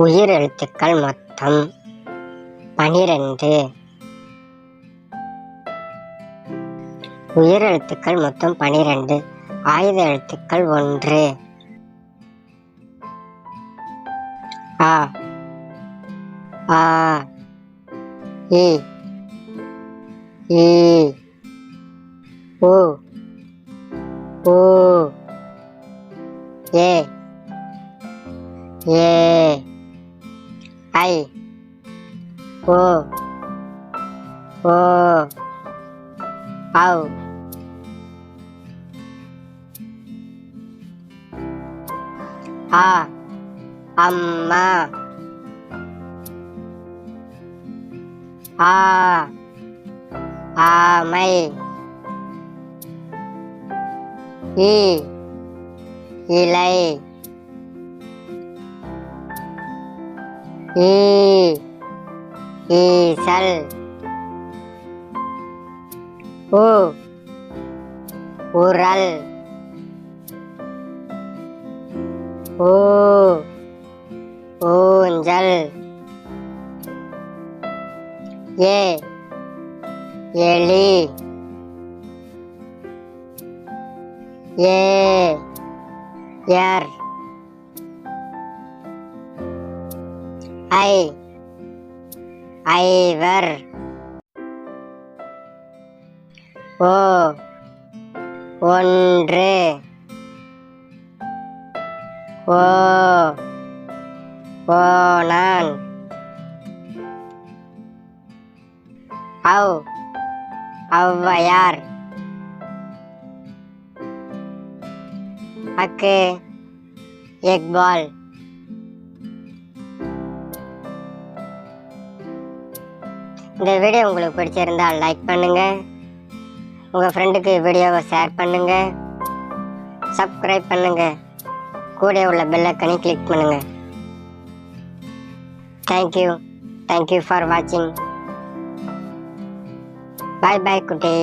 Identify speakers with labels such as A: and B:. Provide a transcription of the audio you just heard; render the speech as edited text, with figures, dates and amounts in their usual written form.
A: உயிரெழுத்துக்கள் மொத்தம் 12. உயிரெழுத்துக்கள் மொத்தம் 12. ஆயுத எழுத்துக்கள் 1. ஆ ஆ இ ஈ உ ஊ ஏ ஏ ஐ ஓ ஓ ஔ ஆ அம்மா ஆ ஆமை இ இலை ஈ ஈசல் உ உரல் ஊ ஊஞ்சல் ஏ எலி ஏ ஏர் ஐ ஐவர் ஓ ஒன்று ஓ ஓனான் ஔ ஔவையார் அக்கு எக்பால். இந்த வீடியோ உங்களுக்கு பிடிச்சிருந்தால் லைக் பண்ணுங்க, உங்க ஃப்ரெண்டுக்கு வீடியோவை ஷேர் பண்ணுங்க, சப்ஸ்கிரைப் பண்ணுங்க, கூட உள்ள பெல் ஐகானை கிளிக் பண்ணுங்க. தேங்க்யூ ஃபார் வாட்சிங். பை பை குட்டீஸ்.